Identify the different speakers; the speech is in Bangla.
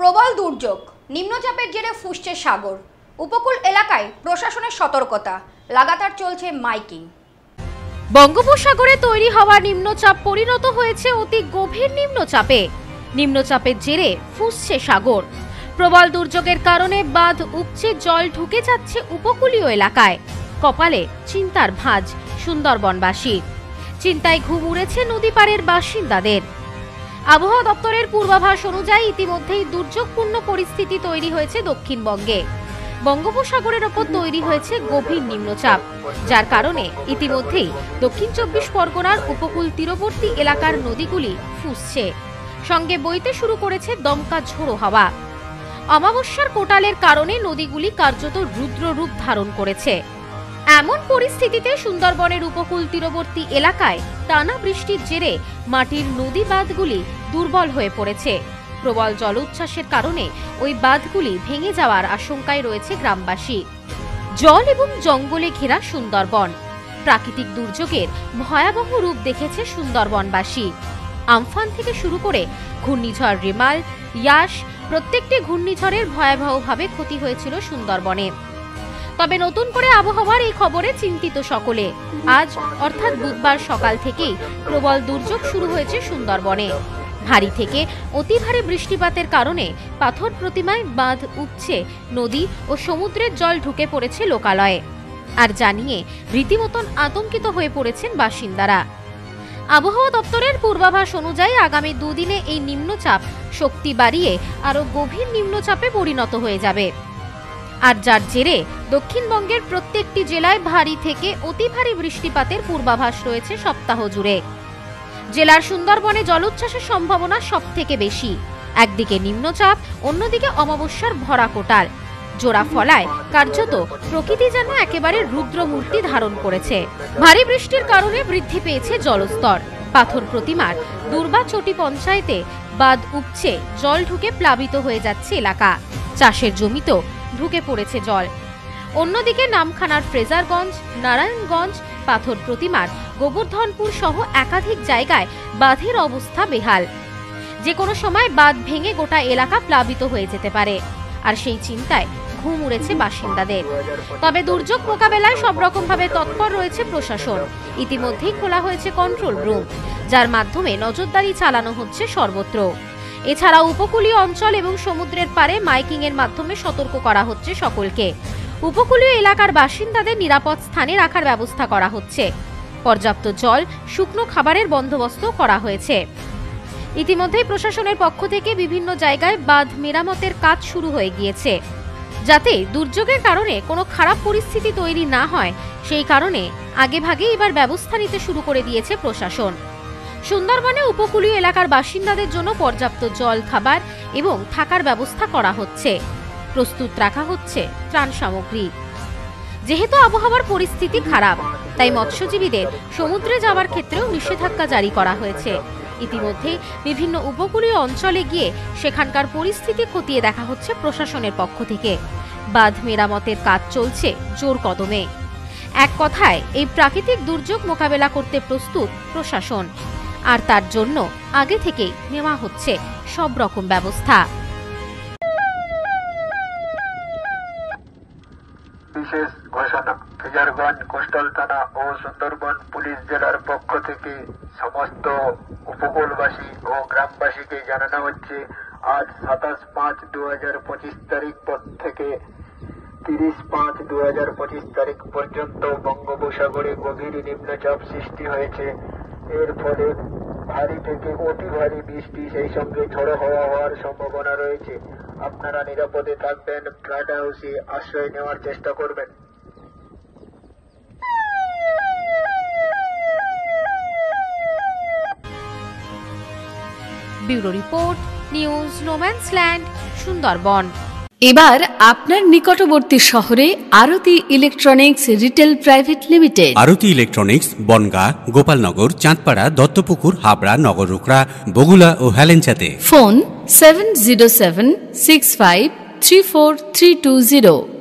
Speaker 1: প্রবল দুর্যোগ, নিম্নচাপের জেরে ফুঁসছে সাগর। উপকূল এলাকায় প্রশাসনের সতর্কতা, লাগাতার চলছে মাইকিং।
Speaker 2: বঙ্গোপসাগরে তৈরি হওয়া নিম্নচাপ পরিণত হয়েছে অতি গভীর নিম্নচাপে। নিম্নচাপের জেরে ফুঁসছে সাগর। প্রবল দুর্যোগের কারণে বাঁধ উপচে জল ঢুকে যাচ্ছে উপকূলীয় এলাকায়। কপালে চিন্তার ভাঁজ সুন্দরবনবাসী। চিন্তায় ঘুম উড়েছে নদী পাড়ের বাসিন্দাদের। আবহাওয়া দপ্তরের পূর্বাভাস অনুযায়ী ইতিমধ্যেই দুর্যোগপূর্ণ পরিস্থিতি তৈরি হয়েছে দক্ষিণবঙ্গে। বঙ্গোপসাগরের ওপর তৈরি হয়েছে গভীর নিম্নচাপ, যার কারণে ইতিমধ্যেই দক্ষিণ ২৪ পরগনার উপকূল তীরবর্তী এলাকার নদীগুলি ফুঁসছে। সঙ্গে বইতে শুরু করেছে দমকা ঝোড়ো হাওয়া। অমাবস্যার কোটালের কারণে নদীগুলি কার্যত রুদ্র রূপ ধারণ করেছে। এমন পরিস্থিতিতে সুন্দরবনের উপকূল তীরবর্তী এলাকায় টানা বৃষ্টির জেরে মাটির নদী বাঁধগুলি দুর্বল হয়ে পড়েছে। প্রবল জলোচ্ছ্বাসের কারণে ওই বাঁধগুলি ভেঙে যাওয়ার আশঙ্কায় রয়েছে গ্রামবাসী। জল এবং জঙ্গলে ঘেরা সুন্দরবন। প্রাকৃতিক দুর্যোগের ভয়াবহ রূপ দেখেছে সুন্দরবনবাসী। আমফান থেকে শুরু করে ঘূর্ণিঝড় রিমাল, ইয়াস, প্রত্যেকটি ঘূর্ণিঝড়ের ভয়াবহভাবে ক্ষতি হয়েছিল সুন্দরবনে। তবে নতুন করে আবহাওয়ার এই খবরে চিন্তিত সকলে। আজ অর্থাৎ বুধবার সকাল থেকেই প্রবল দুর্যোগ শুরু হয়েছে সুন্দরবনে। ভারী থেকে অতি ভারী বৃষ্টিপাতের কারণে পাথর প্রতিমায় বাঁধ উপচে নদী ও সমুদ্রের জল ঢুকে পড়েছে লোকালয়ে। আর জানিয়ে রীতিমতন আতঙ্কিত হয়ে পড়েছেন বাসিন্দারা। আবহাওয়া দপ্তরের পূর্বাভাস অনুযায়ী আগামী দুদিনে এই নিম্নচাপ শক্তি বাড়িয়ে আরও গভীর নিম্নচাপে পরিণত হয়ে যাবে। আর যার জেরে দক্ষিণবঙ্গের প্রত্যেকটি জেলায় ভারী থেকে অতি ভারী বৃষ্টিপাতের পূর্বাভাস রয়েছে সপ্তাহ জুড়ে। জেলার সুন্দরবনে জলোচ্ছ্বাসের সম্ভাবনা সব থেকে বেশি। একদিকে নিম্নচাপ, অন্যদিকে অমাবস্যার ভরা কোটাল। জোড়া ফলায় কার্যত প্রকৃতি যেন একেবারে রুদ্রমূর্তি ধারণ করেছে। ভারী বৃষ্টির কারণে বৃদ্ধি পেয়েছে জলস্তর। পাথর প্রতিমার দুর্বা চটি পঞ্চায়েতে বাঁধ উপচে জল ঢুকে প্লাবিত হয়ে যাচ্ছে এলাকা। চাষের জমিতেও ঢুকে পড়েছে জল। অন্যদিকে নামখানার ফ্রেজারগঞ্জ, নারায়ণগঞ্জ, পাথর প্রতিমার গোবর্ধনপুর সহ একাধিক জায়গায় বাঁধের অবস্থা বেহাল। যে কোনো সময় বাঁধ ভেঙে গোটা এলাকা প্লাবিত হয়ে যেতে পারে। আর সেই চিন্তায় ঘুম উড়েছে বাসিন্দাদের। তবে দুর্যোগ মোকাবেলায় সব রকমভাবে তৎপর রয়েছে প্রশাসন। ইতিমধ্যেই খোলা হয়েছে কন্ট্রোল রুম, যার মাধ্যমে নজরদারি চালানো হচ্ছে সর্বত্র। এছাড়া উপকূলীয় অঞ্চল এবং সমুদ্রের পাড়ে মাইকিং এর মাধ্যমে সতর্ক করা হচ্ছে সকলকে। উপকূলীয় এলাকার বাসিন্দাদের নিরাপদ স্থানে রাখার ব্যবস্থা করা হচ্ছে। পর্যাপ্ত জল, শুকনো খাবারের বন্দোবস্ত করা হয়েছে। ইতিমধ্যেই প্রশাসনের পক্ষ থেকে বিভিন্ন জায়গায় বাঁধ মেরামতের কাজ শুরু হয়ে গিয়েছে, যাতে দুর্যোগের কারণে কোনো খারাপ পরিস্থিতি তৈরি না হয় সেই কারণে আগেভাগে এবার ব্যবস্থা নিতে শুরু করে দিয়েছে প্রশাসন। সুন্দরবনে উপকূলীয় এলাকার বাসিন্দাদের জন্য পর্যাপ্ত জল, খাবার এবং থাকার ব্যবস্থা করা হচ্ছে। প্রস্তুত রাখা হচ্ছে ত্রাণ সামগ্রী। যেহেতু আবহাওয়ার পরিস্থিতি খারাপ, তাই মৎস্যজীবীদের সমুদ্রে যাওয়ার ক্ষেত্রেও নিষেধাজ্ঞা জারি করা হয়েছে। ইতিমধ্যে বিভিন্ন উপকূলীয় অঞ্চলে গিয়ে সেখানকার পরিস্থিতি খতিয়ে দেখা হচ্ছে প্রশাসনের পক্ষ থেকে। বাঁধ মেরামতের কাজ চলছে জোর কদমে। এক কথায় এই প্রাকৃতিক দুর্যোগ মোকাবেলা করতে প্রস্তুত প্রশাসন। আর তার জন্য আগে থেকেই নেওয়া হচ্ছে সব রকম ব্যবস্থা।
Speaker 3: বিশেষ ঘোষণা, ফ্রেজারগঞ্জ কোস্টাল থানা ও সুন্দরবন পুলিশ জেলার পক্ষ থেকে সমস্ত উপকূলবাসী ও গ্রামবাসীকে জানানো হচ্ছে, আজ ২৭/৫/২০২৫ তারিখ থেকে ৩০/৫/২০২৫ তারিখ পর্যন্ত বঙ্গোপসাগরে গভীর নিম্নচাপ সৃষ্টি হয়েছে। এর ফলে ভারী থেকে অতি ভারী বৃষ্টি, সেই সঙ্গে ঝড়ো হাওয়া হওয়ার সম্ভাবনা রয়েছে। আপনারা নিরাপদে থাকবেন, ফ্ল্যাট হাউসে আশ্রয় নেওয়ার চেষ্টা করবেন।
Speaker 2: Bureau report, news no man's land, Sundarban.
Speaker 4: এবার আপনার নিকটবর্তী শহরে আরতি ইলেকট্রনিক্স রিটেল প্রাইভেট লিমিটেড।
Speaker 5: আরতি ইলেকট্রনিক্স বনগাঁ, গোপালনগর, চাঁদপাড়া, দত্তপুকুর, হাবড়া, নগররুকড়া, বগুলা ও হেলেঞ্চাতে।
Speaker 4: ফোন 7076534320।